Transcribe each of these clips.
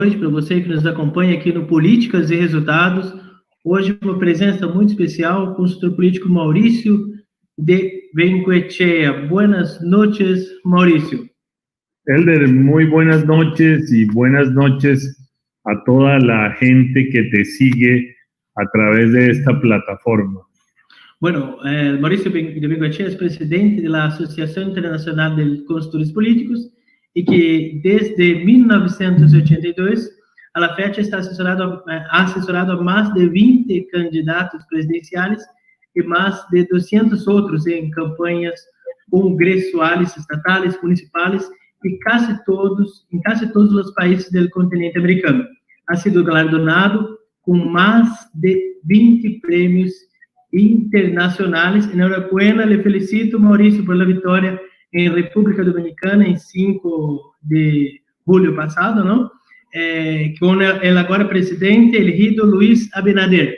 noite para você que nos acompanha aqui no Políticas e Resultados. Hoje uma presença muito especial, o consultor político Maurício de Bengoechea. Buenas noches, Mauricio. Elder, muy buenas noches y buenas noches a toda la gente que te sigue a través de esta plataforma. Bueno, Mauricio de Bengoechea es presidente de la Asociación Internacional de Consultores Políticos y que desde 1982 a la fecha está ha asesorado a más de 20 candidatos presidenciales y más de 200 otros en campañas congresuales, estatales, municipales y en casi todos los países del continente americano. Ha sido galardonado con más de 20 premios internacionales. Enhorabuena, le felicito, Mauricio, por la victoria en República Dominicana en 5 de julio pasado, ¿no? Con el ahora presidente elegido Luis Abinader.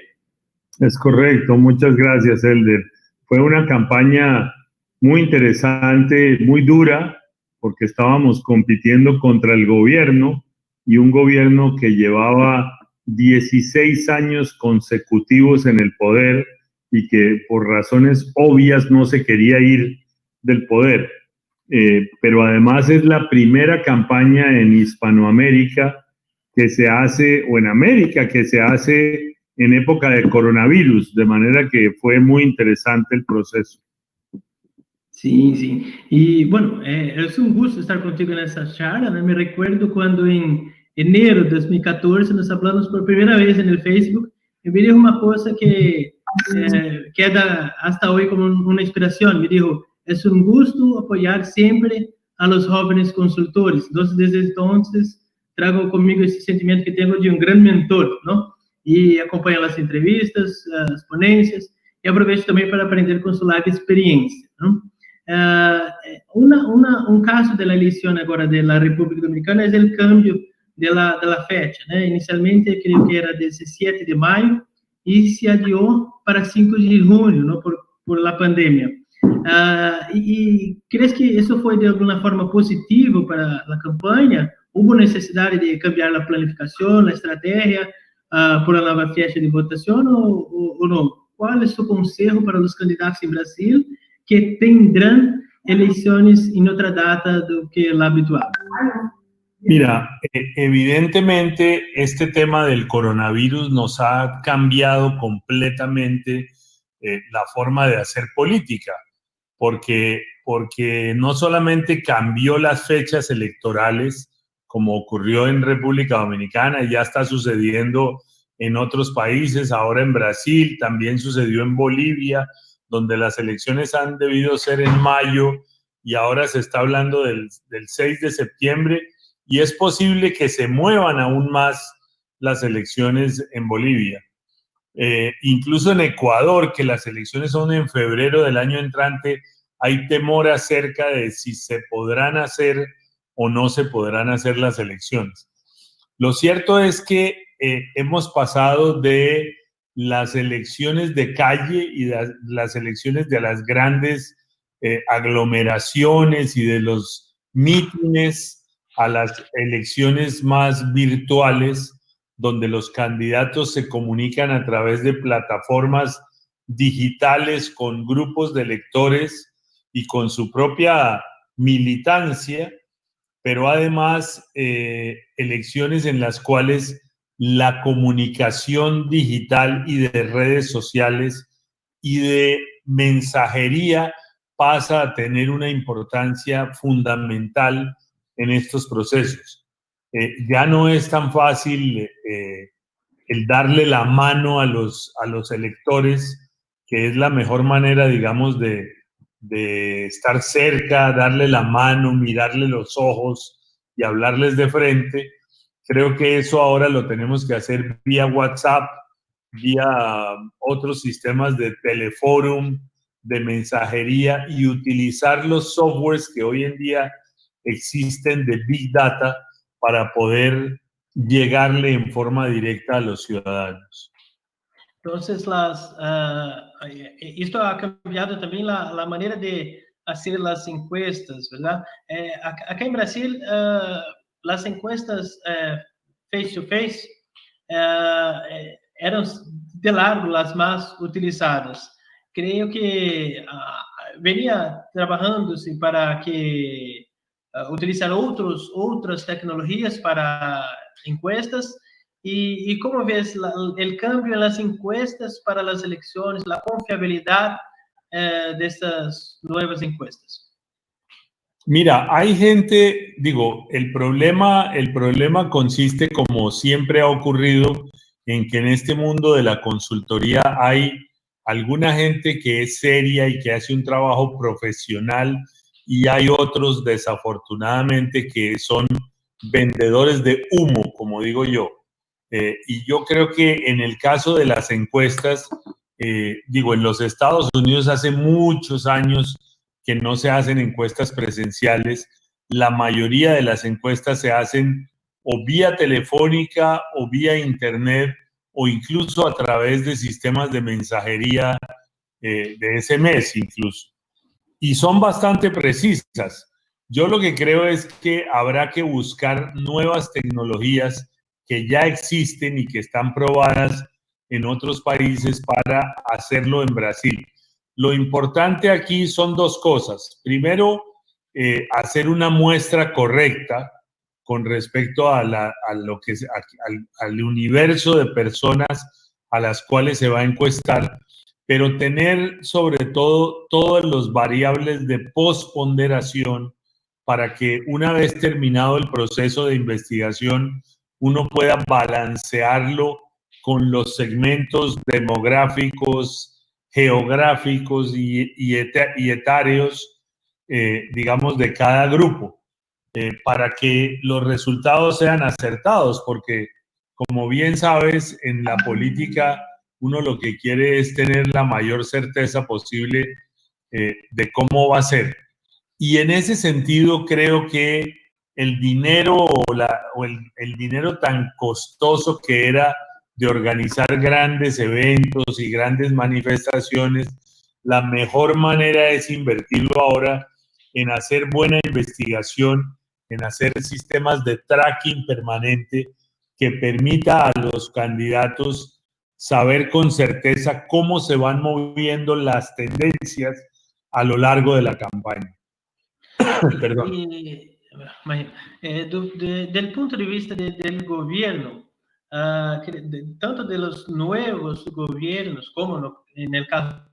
Es correcto, muchas gracias, Elder. Fue una campaña muy interesante, muy dura, porque estábamos compitiendo contra el gobierno y un gobierno que llevaba 16 años consecutivos en el poder y que por razones obvias no se quería ir del poder. Pero además es la primera campaña en Hispanoamérica que se hace, o en América, que se hace en época de coronavirus, de manera que fue muy interesante el proceso. Sí, sí. Y bueno, es un gusto estar contigo en esta charla, ¿no? Me recuerdo cuando en enero de 2014 nos hablamos por primera vez en el Facebook, y me dijo una cosa que queda hasta hoy como una inspiración. Me dijo, es un gusto apoyar siempre a los jóvenes consultores. Entonces, desde entonces, trago conmigo ese sentimiento que tengo de un gran mentor, ¿no? Y acompaño las entrevistas, las ponencias, y aprovecho también para aprender con su larga experiencia, ¿no? Un caso de la elección ahora de la República Dominicana es el cambio de la fecha, ¿no? Inicialmente creo que era 17 de mayo y se adió para 5 de junio, ¿no? Por la pandemia. ¿Y crees que eso fue de alguna forma positivo para la campaña? ¿Hubo necesidad de cambiar la planificación, la estrategia por la nueva fecha de votación o no? ¿Cuál es su consejo para los candidatos en Brasil que tendrán elecciones en otra data do que la habitual? Mira, evidentemente este tema del coronavirus nos ha cambiado completamente la forma de hacer política, porque no solamente cambió las fechas electorales, como ocurrió en República Dominicana, y ya está sucediendo en otros países, ahora en Brasil, también sucedió en Bolivia, donde las elecciones han debido ser en mayo, y ahora se está hablando del 6 de septiembre, y es posible que se muevan aún más las elecciones en Bolivia. Incluso en Ecuador, que las elecciones son en febrero del año entrante, hay temor acerca de si se podrán hacer o no se podrán hacer las elecciones. Lo cierto es que hemos pasado de las elecciones de calle y las elecciones de las grandes aglomeraciones y de los mítines a las elecciones más virtuales, donde los candidatos se comunican a través de plataformas digitales con grupos de electores y con su propia militancia, pero además elecciones en las cuales la comunicación digital y de redes sociales y de mensajería pasa a tener una importancia fundamental en estos procesos. Ya no es tan fácil el darle la mano a los electores, que es la mejor manera, digamos, de estar cerca, darle la mano, mirarle los ojos y hablarles de frente. Creo que eso ahora lo tenemos que hacer vía WhatsApp, vía otros sistemas de teleforum, de mensajería, y utilizar los softwares que hoy en día existen de Big Data para poder llegarle en forma directa a los ciudadanos. Entonces, esto ha cambiado también la manera de hacer las encuestas, ¿verdad? Acá en Brasil, las encuestas face-to-face, eram de largo las más utilizadas. Creo que venía trabajándose para que utilizar outras tecnologias para encuestas. ¿Y cómo ves el cambio en las encuestas para las elecciones, la confiabilidad de estas nuevas encuestas? Mira, hay gente, digo, el problema consiste, como siempre ha ocurrido, en que en este mundo de la consultoría hay alguna gente que es seria y que hace un trabajo profesional, y hay otros, desafortunadamente, que son vendedores de humo, como digo yo. Y yo creo que en el caso de las encuestas, digo, en los Estados Unidos hace muchos años que no se hacen encuestas presenciales. La mayoría de las encuestas se hacen o vía telefónica o vía internet o incluso a través de sistemas de mensajería de SMS incluso. Y son bastante precisas. Yo lo que creo es que habrá que buscar nuevas tecnologías que ya existen y que están probadas en otros países para hacerlo en Brasil. Lo importante aquí son dos cosas. Primero, hacer una muestra correcta con respecto a lo que es, al universo de personas a las cuales se va a encuestar, pero tener sobre todo todas las variables de posponderación para que una vez terminado el proceso de investigación uno pueda balancearlo con los segmentos demográficos, geográficos y etarios, digamos, de cada grupo, para que los resultados sean acertados, porque como bien sabes, en la política uno lo que quiere es tener la mayor certeza posible de cómo va a ser. Y en ese sentido creo que el dinero el dinero tan costoso que era de organizar grandes eventos y grandes manifestaciones, la mejor manera es invertirlo ahora en hacer buena investigación, en hacer sistemas de tracking permanente que permita a los candidatos saber con certeza cómo se van moviendo las tendencias a lo largo de la campaña. Perdón. Del punto de vista del gobierno, tanto de los nuevos gobiernos como en el caso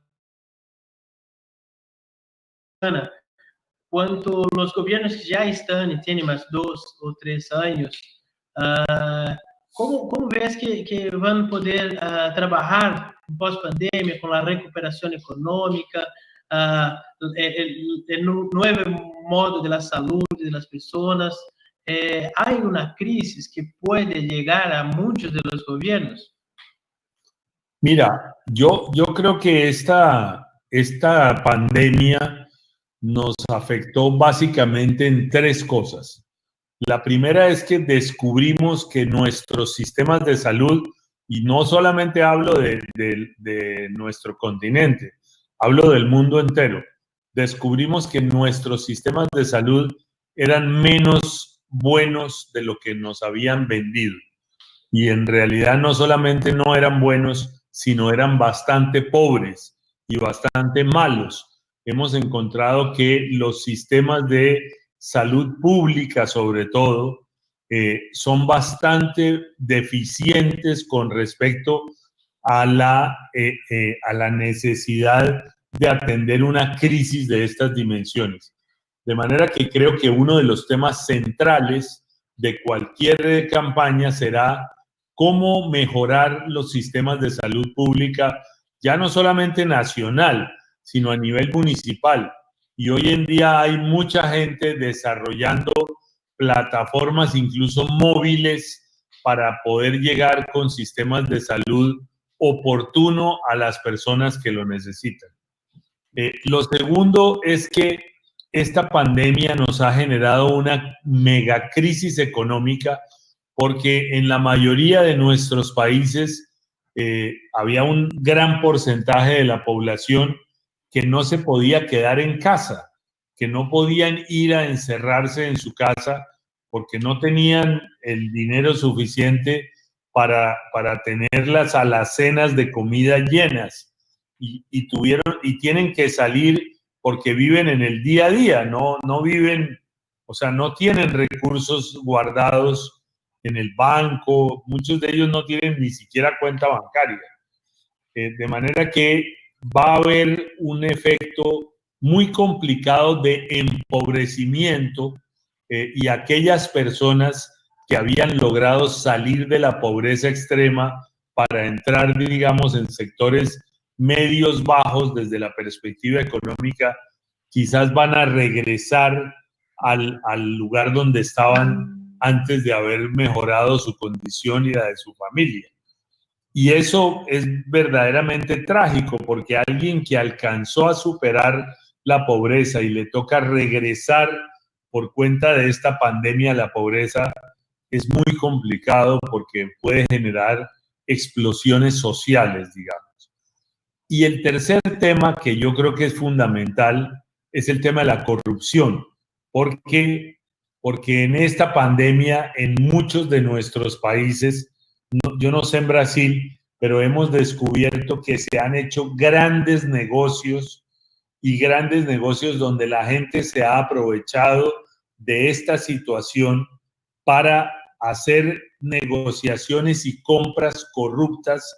de Ana, cuanto los gobiernos que ya están y tienen más 2 o 3 años, ¿cómo ves que van a poder trabajar pós-pandemia con la recuperación económica, el nuevo modo de la salud de las personas? Hay una crisis que puede llegar a muchos de los gobiernos. Mira, yo creo que esta pandemia nos afectó básicamente en tres cosas. La primera es que descubrimos que nuestros sistemas de salud, y no solamente hablo de nuestro continente, hablo del mundo entero, descubrimos que nuestros sistemas de salud eran menos buenos de lo que nos habían vendido. Y en realidad no solamente no eran buenos, sino eran bastante pobres y bastante malos. Hemos encontrado que los sistemas de salud pública, sobre todo, son bastante deficientes con respecto a la necesidad de atender una crisis de estas dimensiones. De manera que creo que uno de los temas centrales de cualquier campaña será cómo mejorar los sistemas de salud pública, ya no solamente nacional, sino a nivel municipal. Y hoy en día hay mucha gente desarrollando plataformas, incluso móviles, para poder llegar con sistemas de salud oportuno a las personas que lo necesitan. Lo segundo es que esta pandemia nos ha generado una megacrisis económica, porque en la mayoría de nuestros países había un gran porcentaje de la población que no se podía quedar en casa, que no podían ir a encerrarse en su casa porque no tenían el dinero suficiente para tener las alacenas de comida llenas y tienen que salir porque viven en el día a día, no viven, o sea, no tienen recursos guardados en el banco, muchos de ellos no tienen ni siquiera cuenta bancaria. De manera que va a haber un efecto muy complicado de empobrecimiento y aquellas personas que habían logrado salir de la pobreza extrema para entrar, digamos, en sectores medios bajos desde la perspectiva económica, quizás van a regresar al lugar donde estaban antes de haber mejorado su condición y la de su familia. Y eso es verdaderamente trágico, porque alguien que alcanzó a superar la pobreza y le toca regresar por cuenta de esta pandemia a la pobreza, es muy complicado porque puede generar explosiones sociales, digamos. Y el tercer tema que yo creo que es fundamental es el tema de la corrupción, porque en esta pandemia en muchos de nuestros países, yo no sé en Brasil, pero hemos descubierto que se han hecho grandes negocios donde la gente se ha aprovechado de esta situación para hacer negociaciones y compras corruptas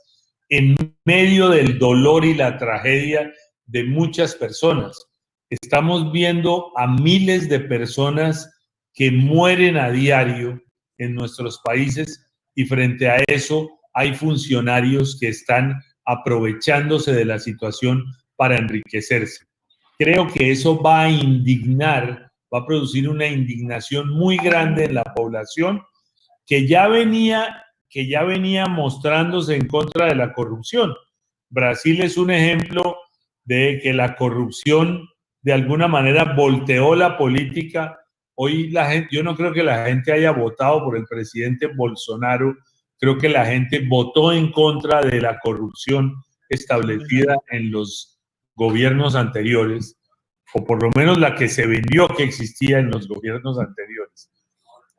en medio del dolor y la tragedia de muchas personas. Estamos viendo a miles de personas que mueren a diario en nuestros países y frente a eso hay funcionarios que están aprovechándose de la situación para enriquecerse. Creo que eso va a indignar, va a producir una indignación muy grande en la población que ya venía mostrándose en contra de la corrupción. Brasil es un ejemplo de que la corrupción de alguna manera volteó la política. Hoy la gente, yo no creo que la gente haya votado por el presidente Bolsonaro, creo que la gente votó en contra de la corrupción establecida en los gobiernos anteriores, o por lo menos la que se vendió que existía en los gobiernos anteriores.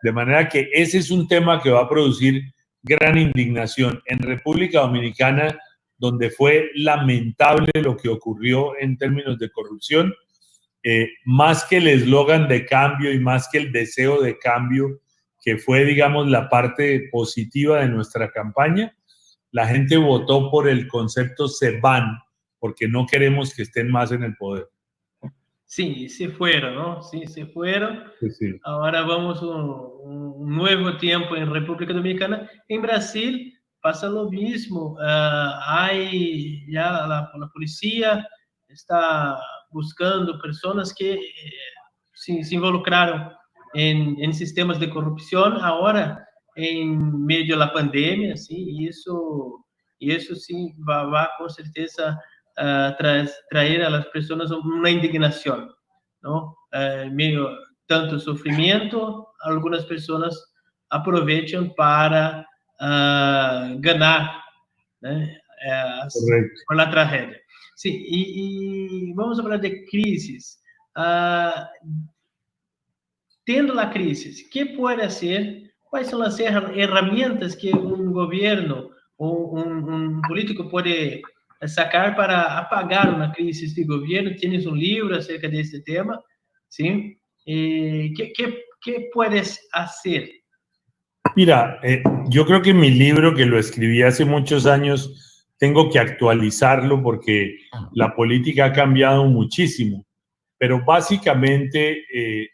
De manera que ese es un tema que va a producir gran indignación. En República Dominicana, donde fue lamentable lo que ocurrió en términos de corrupción, más que el eslogan de cambio y más que el deseo de cambio, que fue, digamos, la parte positiva de nuestra campaña, la gente votó por el concepto se van, porque no queremos que estén más en el poder. Sí, se fueron, ¿no? Sí, se fueron. Sí, sí. Ahora vamos a un nuevo tiempo en República Dominicana. En Brasil pasa lo mismo. Hay ya la policía está buscando personas que se involucraron en sistemas de corrupción ahora en medio de la pandemia, ¿sí? Y eso sí va con certeza traer a las personas una indignación, ¿no? Medio tanto sufrimiento, algunas personas aprovechan para ganar, ¿eh? Por la tragedia. Sí, y vamos a hablar de crisis. Tendo la crisis, ¿qué puede hacer? ¿Cuáles son las herramientas que un gobierno o un político puede sacar para apagar una crisis de gobierno? Tienes un libro acerca de este tema, ¿sí? ¿Qué puedes hacer? Mira, yo creo que mi libro, que lo escribí hace muchos años, tengo que actualizarlo porque la política ha cambiado muchísimo. Pero básicamente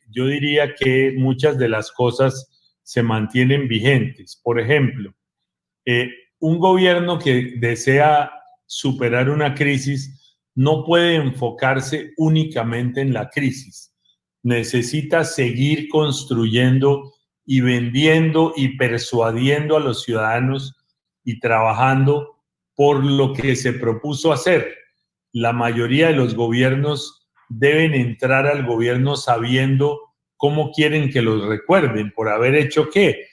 yo diría que muchas de las cosas se mantienen vigentes. Por ejemplo, un gobierno que desea superar una crisis no puede enfocarse únicamente en la crisis. Necesita seguir construyendo y vendiendo y persuadiendo a los ciudadanos y trabajando por lo que se propuso hacer. La mayoría de los gobiernos deben entrar al gobierno sabiendo cómo quieren que los recuerden, por haber hecho qué.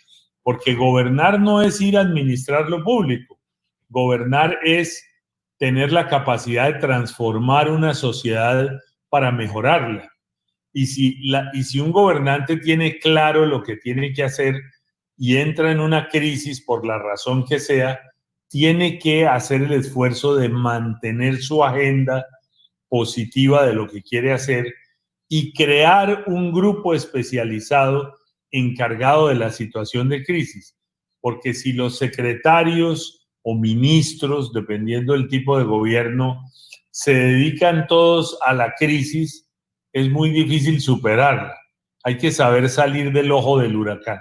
Porque gobernar no es ir a administrar lo público. Gobernar es tener la capacidad de transformar una sociedad para mejorarla. y si un gobernante tiene claro lo que tiene que hacer y entra en una crisis por la razón que sea, tiene que hacer el esfuerzo de mantener su agenda positiva de lo que quiere hacer y crear un grupo especializado encargado de la situación de crisis. Porque si los secretarios o ministros, dependiendo del tipo de gobierno, se dedican todos a la crisis, es muy difícil superarla. Hay que saber salir del ojo del huracán.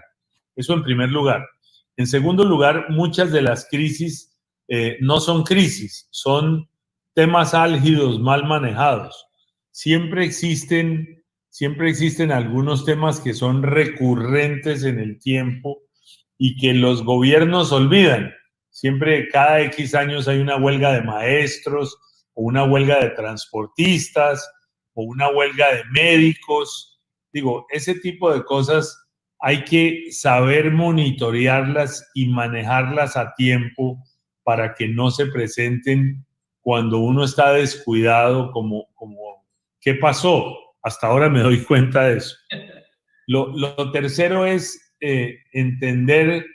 Eso en primer lugar. En segundo lugar, muchas de las crisis no son crisis, son temas álgidos mal manejados. Siempre existen algunos temas que son recurrentes en el tiempo y que los gobiernos olvidan. Siempre, cada X años hay una huelga de maestros, o una huelga de transportistas, o una huelga de médicos. Digo, ese tipo de cosas hay que saber monitorearlas y manejarlas a tiempo para que no se presenten cuando uno está descuidado, como ¿qué pasó? Hasta ahora me doy cuenta de eso. Lo tercero es entender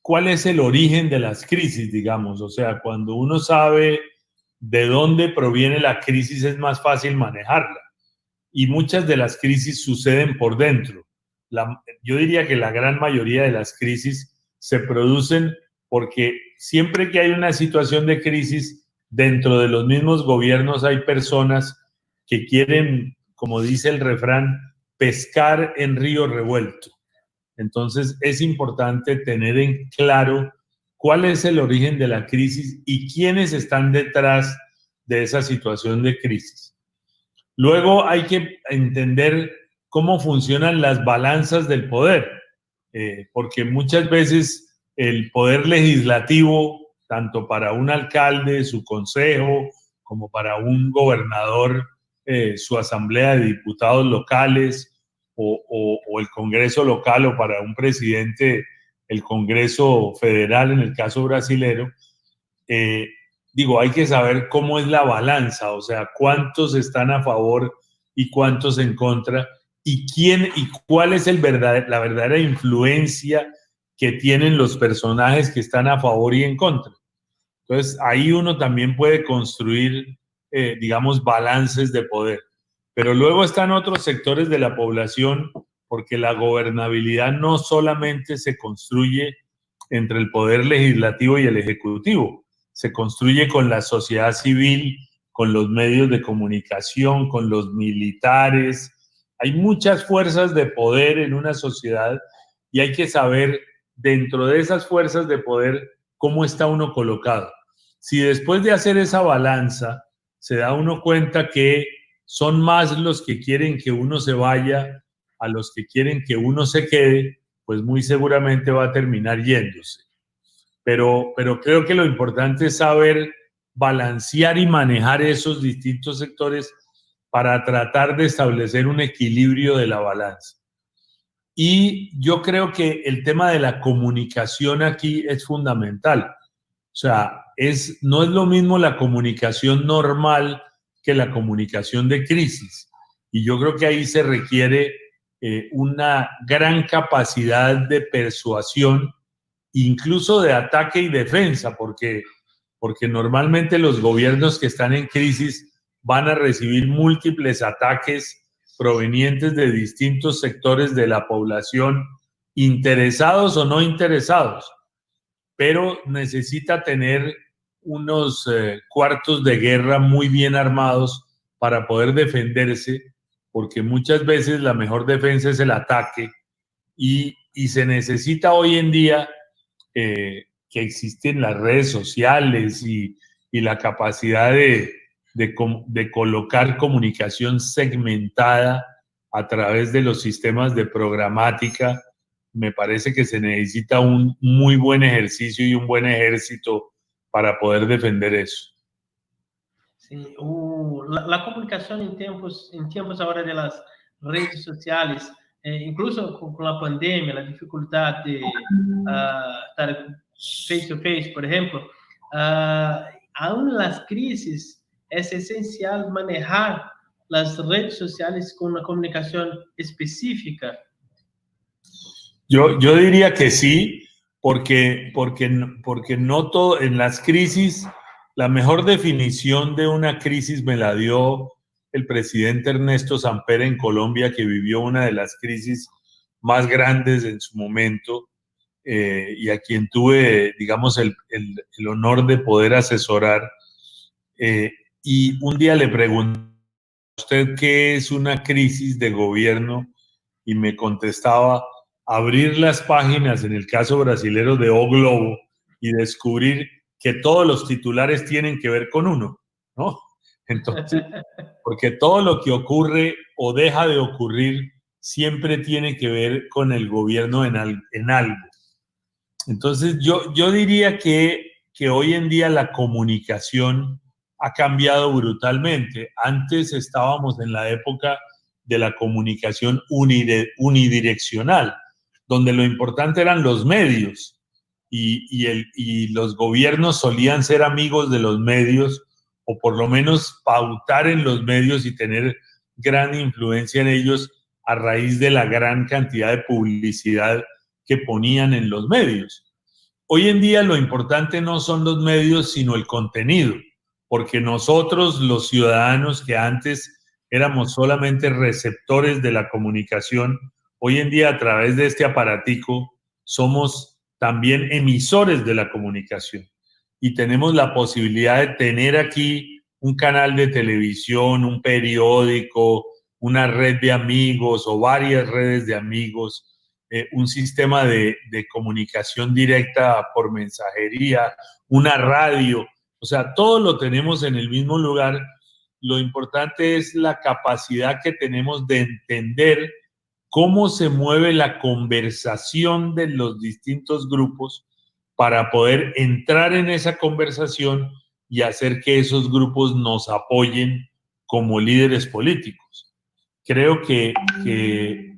cuál es el origen de las crisis, digamos. O sea, cuando uno sabe de dónde proviene la crisis, es más fácil manejarla. Y muchas de las crisis suceden por dentro. Yo diría que la gran mayoría de las crisis se producen porque siempre que hay una situación de crisis, dentro de los mismos gobiernos hay personas que quieren, como dice el refrán, pescar en río revuelto. Entonces es importante tener en claro cuál es el origen de la crisis y quiénes están detrás de esa situación de crisis. Luego hay que entender cómo funcionan las balanzas del poder, porque muchas veces el poder legislativo, tanto para un alcalde, su consejo, como para un gobernador, su asamblea de diputados locales, o el Congreso local, o para un presidente, el Congreso federal, en el caso brasilero, hay que saber cómo es la balanza, o sea, cuántos están a favor y cuántos en contra, y cuál es la verdadera influencia que tienen los personajes que están a favor y en contra. Entonces, ahí uno también puede construir, balances de poder. Pero luego están otros sectores de la población, porque la gobernabilidad no solamente se construye entre el poder legislativo y el ejecutivo, se construye con la sociedad civil, con los medios de comunicación, con los militares. Hay muchas fuerzas de poder en una sociedad y hay que saber dentro de esas fuerzas de poder cómo está uno colocado. Si después de hacer esa balanza se da uno cuenta que son más los que quieren que uno se vaya a los que quieren que uno se quede, pues muy seguramente va a terminar yéndose. Pero creo que lo importante es saber balancear y manejar esos distintos sectores para tratar de establecer un equilibrio de la balanza. Y yo creo que el tema de la comunicación aquí es fundamental. O sea, no es lo mismo la comunicación normal que la comunicación de crisis. Y yo creo que ahí se requiere una gran capacidad de persuasión, incluso de ataque y defensa, porque normalmente los gobiernos que están en crisis van a recibir múltiples ataques provenientes de distintos sectores de la población, interesados o no interesados, pero necesita tener unos cuartos de guerra muy bien armados para poder defenderse, porque muchas veces la mejor defensa es el ataque y se necesita hoy en día que existen las redes sociales y la capacidad de colocar comunicación segmentada a través de los sistemas de programática. Me parece que se necesita un muy buen ejercicio y un buen ejército para poder defender eso. Sí, la comunicación en tiempos ahora de las redes sociales, incluso con la pandemia, la dificultad de estar face to face, por ejemplo, aún en las crisis es esencial manejar las redes sociales con una comunicación específica? Yo diría que sí, porque no todo, en las crisis, la mejor definición de una crisis me la dio el presidente Ernesto Samper en Colombia, que vivió una de las crisis más grandes en su momento, y a quien tuve, digamos, el honor de poder asesorar. Y un día le pregunté a usted qué es una crisis de gobierno, y me contestaba: abrir las páginas, en el caso brasilero, de O Globo y descubrir que todos los titulares tienen que ver con uno, ¿no? Entonces, porque todo lo que ocurre o deja de ocurrir siempre tiene que ver con el gobierno en algo. Entonces, yo diría que hoy en día la comunicación ha cambiado brutalmente. Antes estábamos en la época de la comunicación unidireccional, donde lo importante eran los medios y los gobiernos solían ser amigos de los medios, o por lo menos pautar en los medios y tener gran influencia en ellos a raíz de la gran cantidad de publicidad que ponían en los medios. Hoy en día lo importante no son los medios, sino el contenido, porque nosotros, los ciudadanos que antes éramos solamente receptores de la comunicación, hoy en día a través de este aparatico somos también emisores de la comunicación, y tenemos la posibilidad de tener aquí un canal de televisión, un periódico, una red de amigos o varias redes de amigos, un sistema de comunicación directa por mensajería, una radio. O sea, todo lo tenemos en el mismo lugar. Lo importante es la capacidad que tenemos de entender cómo se mueve la conversación de los distintos grupos para poder entrar en esa conversación y hacer que esos grupos nos apoyen como líderes políticos. Creo que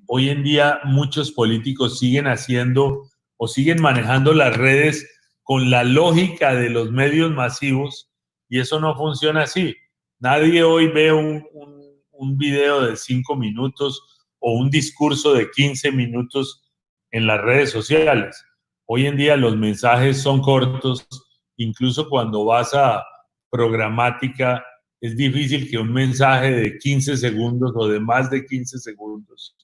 hoy en día muchos políticos siguen haciendo o siguen manejando las redes con la lógica de los medios masivos, y eso no funciona así. Nadie hoy ve un video de 5 minutos o un discurso de 15 minutos en las redes sociales. Hoy en día los mensajes son cortos, incluso cuando vas a programática, es difícil que un mensaje de 15 segundos o de más de 15 segundos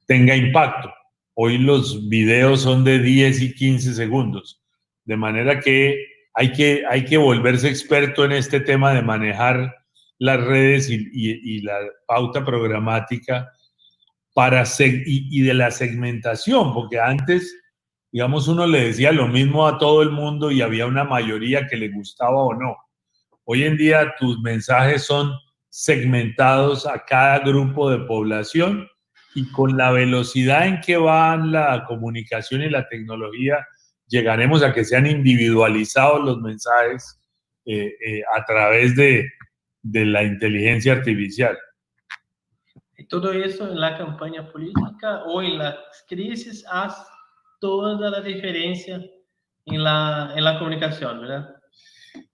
tenga impacto. Hoy los videos son de 10 y 15 segundos, de manera que hay que volverse experto en este tema de manejar las redes y la pauta programática y de la segmentación, porque antes, digamos, uno le decía lo mismo a todo el mundo y había una mayoría que le gustaba o no. Hoy en día tus mensajes son segmentados a cada grupo de población, y con la velocidad en que van la comunicación y la tecnología, llegaremos a que sean individualizados los mensajes a través de la inteligencia artificial. Y todo eso en la campaña política o en las crisis hace toda la diferencia en la comunicación, ¿verdad?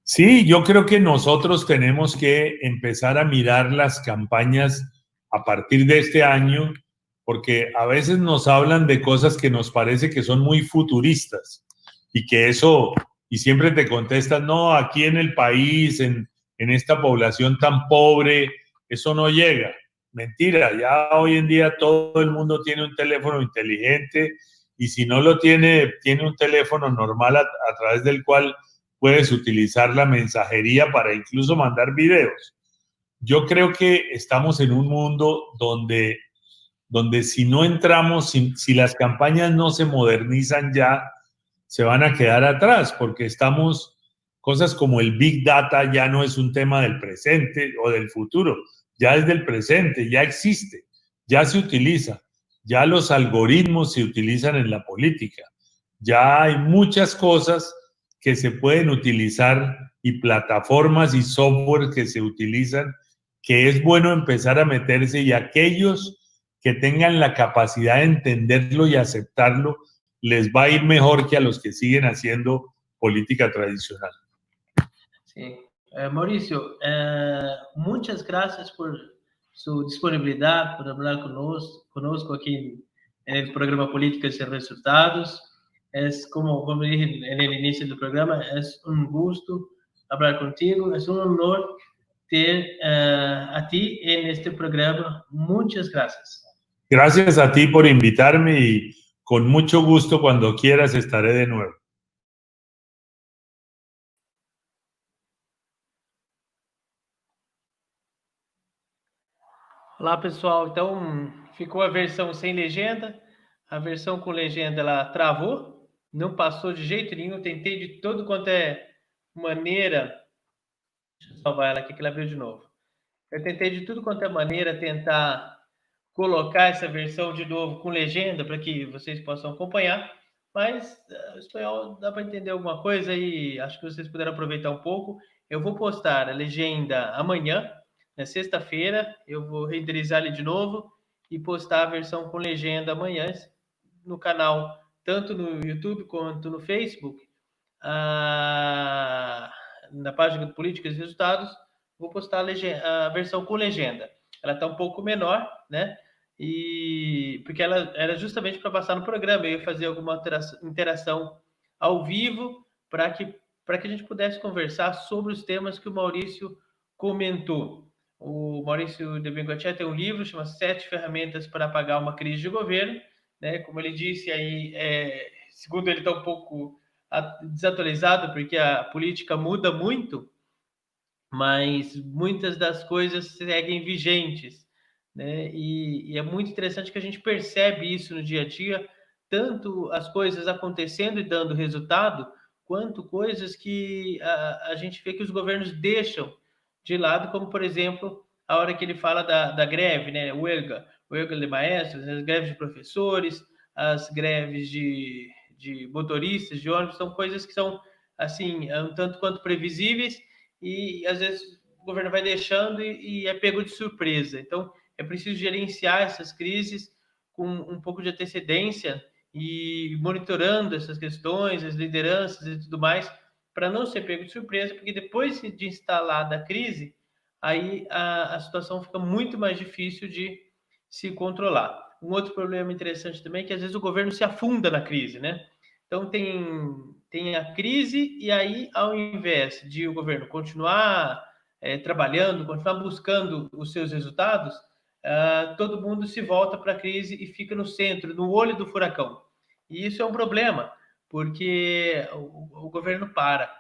Sí, yo creo que nosotros tenemos que empezar a mirar las campañas a partir de este año, porque a veces nos hablan de cosas que nos parece que son muy futuristas, y que eso, y siempre te contestan: no, aquí en el país, en esta población tan pobre, eso no llega. Mentira, ya hoy en día todo el mundo tiene un teléfono inteligente, y si no lo tiene, tiene un teléfono normal a través del cual puedes utilizar la mensajería para incluso mandar videos. Yo creo que estamos en un mundo donde si no entramos, si las campañas no se modernizan ya, se van a quedar atrás, porque cosas como el Big Data ya no es un tema del presente o del futuro, ya es del presente, ya existe, ya se utiliza, ya los algoritmos se utilizan en la política, ya hay muchas cosas que se pueden utilizar y plataformas y software que se utilizan, que es bueno empezar a meterse, y aquellos que tengan la capacidad de entenderlo y aceptarlo, les va a ir mejor que a los que siguen haciendo política tradicional. Sí. Mauricio, muchas gracias por su disponibilidad por hablar conosco aquí en el programa Políticas y Resultados. Es como dije en el inicio del programa, es un gusto hablar contigo, es un honor ter a ti en este programa. Muchas gracias. Gracias a ti por invitarme y con mucho gusto cuando quieras estaré de nuevo. Olá, pessoal. Então, ficou a versão sem legenda. A versão com legenda, ela travou. Não passou de jeito nenhum. Tentei de todo quanto é maneira... Deixa eu salvar ela aqui, que ela abriu de novo. Eu tentei de tudo quanto é maneira tentar colocar essa versão de novo com legenda para que vocês possam acompanhar. Mas o espanhol dá para entender alguma coisa e acho que vocês puderam aproveitar um pouco. Eu vou postar a legenda amanhã, na sexta-feira. Eu vou renderizar ele de novo e postar a versão com legenda amanhã no canal, tanto no YouTube quanto no Facebook. Na página de Políticas e Resultados, vou postar a versão com legenda. Ela está um pouco menor, né? Porque ela era justamente para passar no programa, eu ia fazer alguma interação ao vivo para que a gente pudesse conversar sobre os temas que o Maurício comentou. O Maurício de Bengoechea tem um livro, chama 7 Ferramentas para Apagar uma Crise de Governo, né? Como ele disse aí, segundo ele está um pouco desatualizado, porque a política muda muito, mas muitas das coisas seguem vigentes, né? E é muito interessante que a gente percebe isso no dia a dia, tanto as coisas acontecendo e dando resultado, quanto coisas que a gente vê que os governos deixam de lado, como, por exemplo, a hora que ele fala da greve, né? Huelga de maestros, as greves de professores, as greves de motoristas de ônibus, são coisas que são, assim, um tanto quanto previsíveis, e às vezes o governo vai deixando e é pego de surpresa. Então, é preciso gerenciar essas crises com um pouco de antecedência e monitorando essas questões, as lideranças e tudo mais, para não ser pego de surpresa, porque depois de instalada a crise, aí a situação fica muito mais difícil de se controlar. Um outro problema interessante também é que às vezes o governo se afunda na crise, né? Então tem a crise e aí, ao invés de o governo continuar trabalhando, continuar buscando os seus resultados, todo mundo se volta para a crise e fica no centro, no olho do furacão. E isso é um problema, porque o governo para.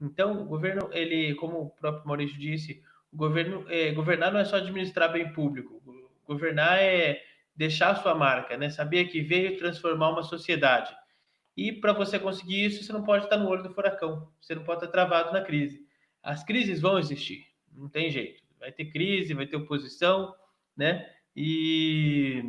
Então, o governo, ele, como o próprio Maurício disse, governar não é só administrar bem público. Governar é deixar a sua marca, né? Saber que veio transformar uma sociedade. E para você conseguir isso, você não pode estar no olho do furacão, você não pode estar travado na crise. As crises vão existir, não tem jeito. Vai ter crise, vai ter oposição, né? E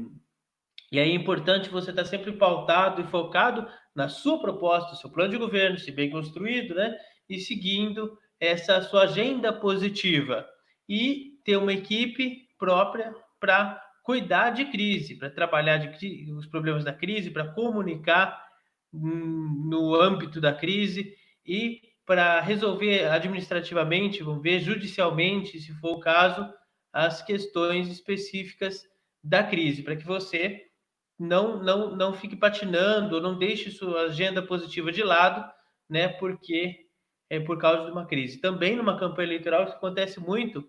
aí é importante você estar sempre pautado e focado na sua proposta, seu plano de governo, se bem construído, né? E seguindo essa sua agenda positiva. E ter uma equipe própria para cuidar de crise, para trabalhar os problemas da crise, para comunicar no âmbito da crise e para resolver administrativamente, vamos ver, judicialmente, se for o caso, as questões específicas da crise, para que você não fique patinando, ou não deixe sua agenda positiva de lado, né, porque é por causa de uma crise. Também numa campanha eleitoral isso acontece muito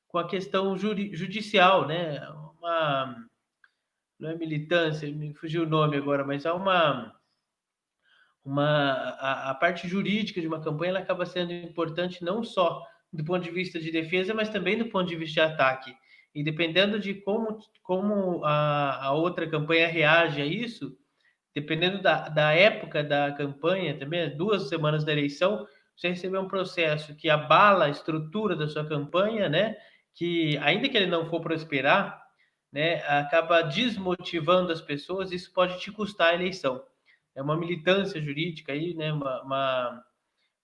com a questão judicial, né? Não é militância, me fugiu o nome agora, mas há a parte jurídica de uma campanha, ela acaba sendo importante não só do ponto de vista de defesa, mas também do ponto de vista de ataque. E dependendo de como a outra campanha reage a isso, dependendo da época da campanha, também 2 semanas da eleição, você recebeu um processo que abala a estrutura da sua campanha, né? Que ainda que ele não for prosperar, né, acaba desmotivando as pessoas, isso pode te custar a eleição. É uma militância jurídica aí, né?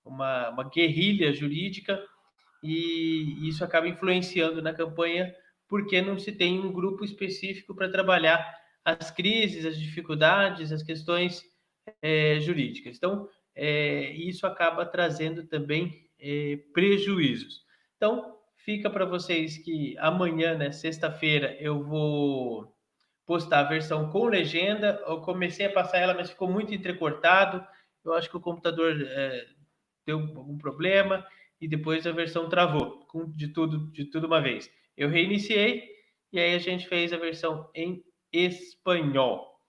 Uma guerrilha jurídica, e isso acaba influenciando na campanha, porque não se tem um grupo específico para trabalhar as crises, as dificuldades, as questões jurídicas. Então, isso acaba trazendo também prejuízos. Então, fica para vocês que amanhã, né, sexta-feira, eu vou postar a versão com legenda. Eu comecei a passar ela, mas ficou muito entrecortado. Eu acho que o computador deu algum problema e depois a versão travou, de tudo uma vez. Eu reiniciei e aí a gente fez a versão em espanhol.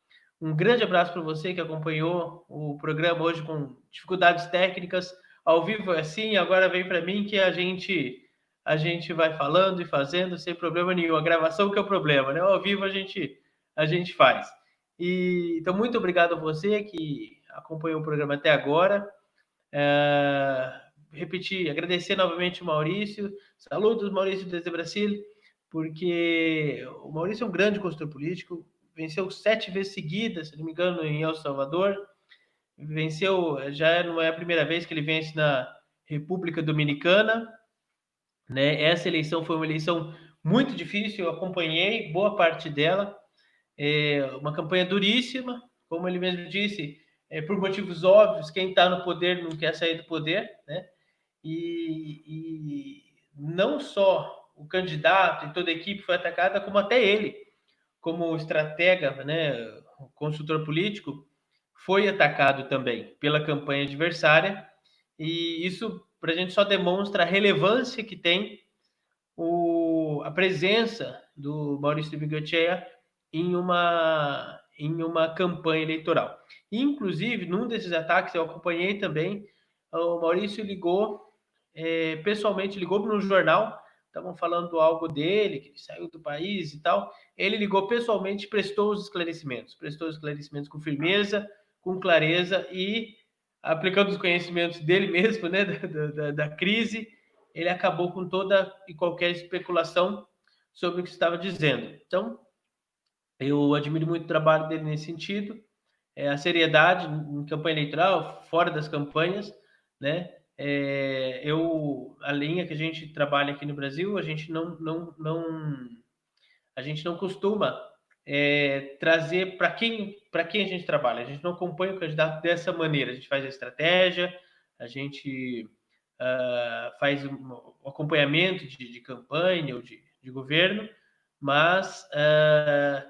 Um grande abraço para você que acompanhou o programa hoje com dificuldades técnicas. Ao vivo é assim, agora vem para mim que a gente vai falando e fazendo sem problema nenhum. A gravação que é o problema, né? Ao vivo a gente faz. Então, muito obrigado a você que acompanhou o programa até agora. Repetir, agradecer novamente o Maurício. Saludos, Maurício desde Brasil, porque o Maurício é um grande consultor político, venceu 7 vezes seguidas, se não me engano, em El Salvador. Venceu, já não é a primeira vez que ele vence na República Dominicana, né? Essa eleição foi uma eleição muito difícil, eu acompanhei boa parte dela. Uma campanha duríssima, como ele mesmo disse, por motivos óbvios, quem está no poder não quer sair do poder, né? E não só o candidato e toda a equipe foi atacada, como até ele, como estratega, né, consultor político, foi atacado também pela campanha adversária. E isso para a gente só demonstra a relevância que tem a presença do Maurício de Bengoechea em uma campanha eleitoral. Inclusive, num desses ataques eu acompanhei também, o Maurício ligou, pessoalmente ligou no jornal, estavam falando algo dele, que ele saiu do país e tal. Ele ligou pessoalmente e prestou os esclarecimentos com firmeza, com clareza e aplicando os conhecimentos dele mesmo, né, da crise. Ele acabou com toda e qualquer especulação sobre o que estava dizendo. Então, eu admiro muito o trabalho dele nesse sentido, a seriedade em campanha eleitoral, fora das campanhas, né? A linha que a gente trabalha aqui no Brasil, a gente não costuma trazer para quem a gente trabalha. A gente não acompanha o candidato dessa maneira. A gente faz a estratégia, a gente faz um acompanhamento de campanha ou de governo, mas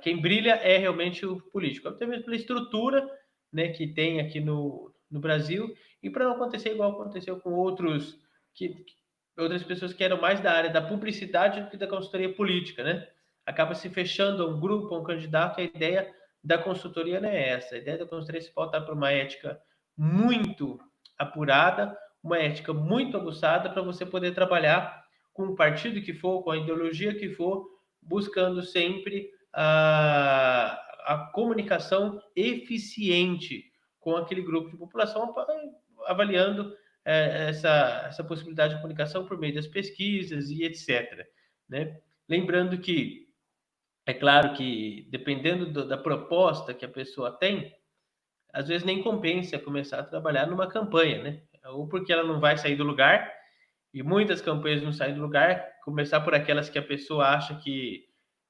quem brilha é realmente o político, até mesmo pela estrutura, né, que tem aqui no Brasil, e para não acontecer igual aconteceu com outras pessoas que eram mais da área da publicidade do que da consultoria política, né? Acaba se fechando a um grupo, a um candidato, e a ideia da consultoria não é essa. A ideia da consultoria se pautar por uma ética muito apurada, uma ética muito aguçada para você poder trabalhar com o partido que for, com a ideologia que for, buscando sempre a comunicação eficiente com aquele grupo de população, avaliando essa possibilidade de comunicação por meio das pesquisas e etc. Né? Lembrando que, é claro que, dependendo da proposta que a pessoa tem, às vezes nem compensa começar a trabalhar numa campanha, né? Ou porque ela não vai sair do lugar, e muitas campanhas não saem do lugar, começar por aquelas que a pessoa acha que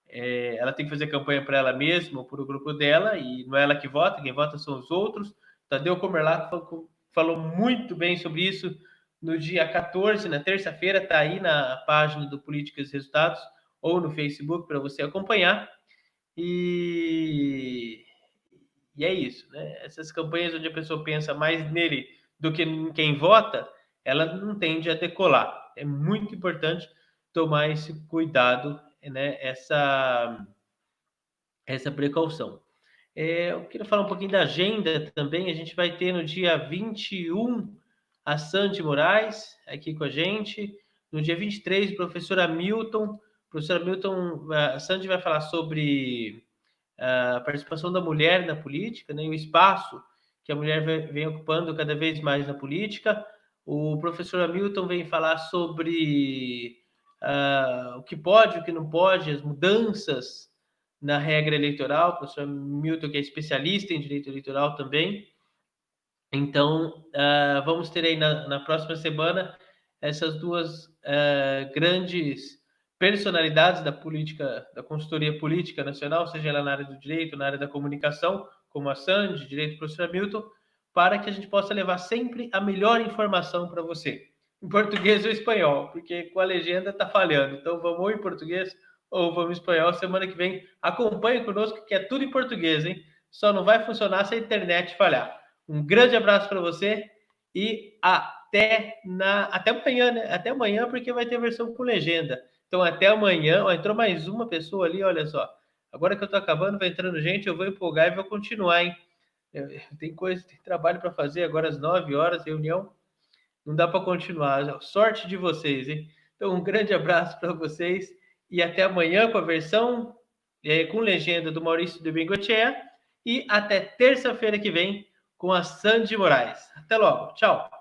ela tem que fazer campanha para ela mesma ou para o grupo dela, e não é ela que vota, quem vota são os outros. Tadeu Comerlato falou muito bem sobre isso no dia 14, na terça-feira, está aí na página do Políticas e Resultados, ou no Facebook para você acompanhar. E é isso, né? Essas campanhas onde a pessoa pensa mais nele do que em quem vota, ela não tende a decolar. É muito importante tomar esse cuidado, né? Essa precaução. Eu queria falar um pouquinho da agenda também. A gente vai ter no dia 21 a Sandy Moraes aqui com a gente. No dia 23, o professor Hamilton. A Sandy vai falar sobre a participação da mulher na política, né, e o espaço que a mulher vem ocupando cada vez mais na política. O professor Hamilton vem falar sobre o que pode, o que não pode, as mudanças na regra eleitoral. O professor Hamilton, que é especialista em direito eleitoral também. Então, vamos ter aí na próxima semana essas duas grandes personalidades da política, da consultoria política nacional, seja ela na área do direito, na área da comunicação, como a Sandy, direito, professor Hamilton, para que a gente possa levar sempre a melhor informação para você. Em português ou espanhol, porque com a legenda tá falhando. Então vamos ou em português ou vamos em espanhol. Semana que vem acompanhe conosco, que é tudo em português, hein? Só não vai funcionar se a internet falhar. Um grande abraço para você e até amanhã, né? Até amanhã, porque vai ter versão com legenda. Então até amanhã. Ó, entrou mais uma pessoa ali, olha só. Agora que eu tô acabando, vai entrando gente, eu vou empolgar e vou continuar, hein? Tem trabalho para fazer agora às 9 horas, reunião. Não dá para continuar. Sorte de vocês, hein? Então, um grande abraço para vocês e até amanhã com a versão com legenda do Maurício de Bengochea e até terça-feira que vem com a Sandy Moraes. Até logo. Tchau.